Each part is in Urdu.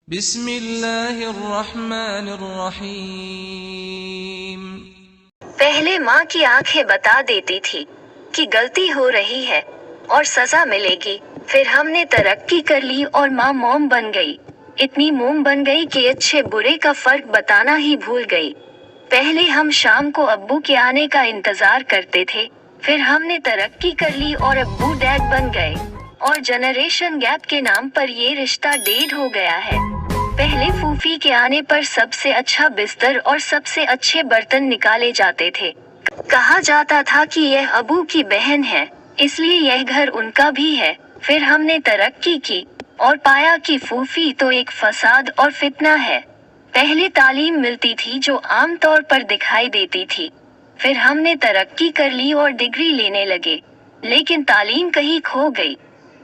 بسم اللہ الرحمن الرحیم۔ پہلے ماں کی آنکھیں بتا دیتی تھی کہ غلطی ہو رہی ہے اور سزا ملے گی، پھر ہم نے ترقی کر لی اور ماں موم بن گئی، اتنی موم بن گئی کہ اچھے برے کا فرق بتانا ہی بھول گئی۔ پہلے ہم شام کو ابو کے آنے کا انتظار کرتے تھے، پھر ہم نے ترقی کر لی اور ابو ڈیڈ بن گئے، اور جنریشن گیپ کے نام پر یہ رشتہ ڈیڈ ہو گیا ہے۔ پہلے پھوپھی کے آنے پر سب سے اچھا بستر اور سب سے اچھے برتن نکالے جاتے تھے۔ کہا جاتا تھا کہ یہ ابو کی بہن ہے، اس لیے یہ گھر ان کا بھی ہے۔ پھر ہم نے ترقی کی اور پایا کہ پھوپھی تو ایک فساد اور فتنہ ہے۔ پہلے تعلیم ملتی تھی جو عام طور پر دکھائی دیتی تھی، پھر ہم نے ترقی کر لی اور ڈگری لینے لگے، لیکن تعلیم کہیں کھو گئی۔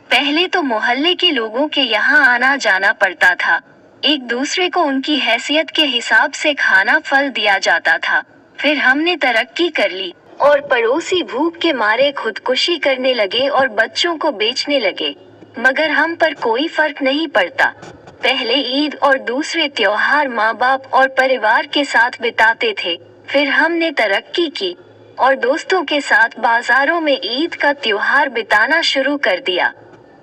پہلے تو محلے کے لوگوں کے یہاں آنا جانا پڑتا تھا، ایک دوسرے کو ان کی حیثیت کے حساب سے کھانا پھل دیا جاتا تھا۔ پھر ہم نے ترقی کر لی اور پڑوسی بھوک کے مارے خودکشی کرنے لگے اور بچوں کو بیچنے لگے، مگر ہم پر کوئی فرق نہیں پڑتا۔ پہلے عید اور دوسرے تیوہار ماں باپ اور پریوار کے ساتھ بتاتے تھے، پھر ہم نے ترقی کی اور دوستوں کے ساتھ بازاروں میں عید کا تیوہار بتانا شروع کر دیا۔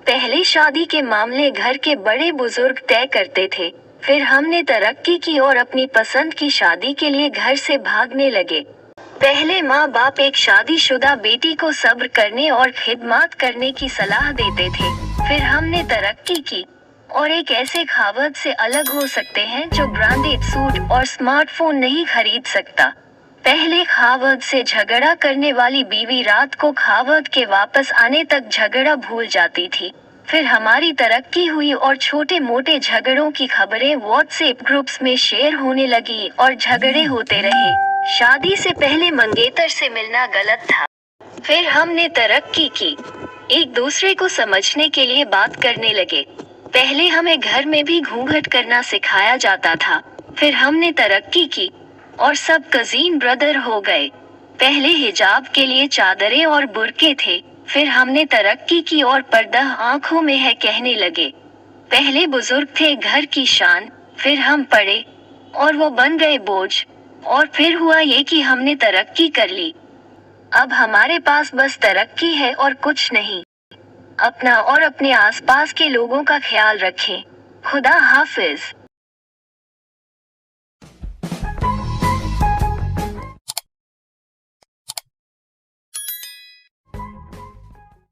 پہلے شادی کے معاملے گھر کے بڑے بزرگ طے کرتے تھے، پھر ہم نے ترقی کی اور اپنی پسند کی شادی کے لیے گھر سے بھاگنے لگے۔ پہلے ماں باپ ایک شادی شدہ بیٹی کو صبر کرنے اور خدمات کرنے کی صلاح دیتے تھے، پھر ہم نے ترقی کی اور ایک ایسے خاوند سے الگ ہو سکتے ہیں جو برانڈڈ سوٹ اور اسمارٹ فون نہیں خرید سکتا۔ پہلے خاوند سے جھگڑا کرنے والی بیوی رات کو خاوند کے واپس آنے تک جھگڑا بھول جاتی تھی۔ پھر ہماری ترقی ہوئی اور چھوٹے موٹے جھگڑوں کی خبریں واٹس ایپ گروپس میں شیئر ہونے لگی اور جھگڑے ہوتے رہے۔ شادی سے پہلے منگیتر سے ملنا غلط تھا۔ پھر ہم نے ترقی کی، ایک دوسرے کو سمجھنے کے لیے بات کرنے لگے۔ پہلے ہمیں گھر میں بھی گھونگھٹ کرنا سکھایا جاتا تھا، پھر ہم نے ترقی کی اور سب کزین برادر ہو گئے۔ پہلے حجاب کے لیے چادریں اور برقعے تھے، پھر ہم نے ترقی کی اور پردہ آنکھوں میں ہے کہنے لگے۔ پہلے بزرگ تھے گھر کی شان، پھر ہم پڑے اور وہ بن گئے بوجھ، اور پھر ہوا یہ کہ ہم نے ترقی کر لی۔ اب ہمارے پاس بس ترقی ہے اور کچھ نہیں۔ اپنا اور اپنے آس پاس کے لوگوں کا خیال رکھیں۔ خدا حافظ۔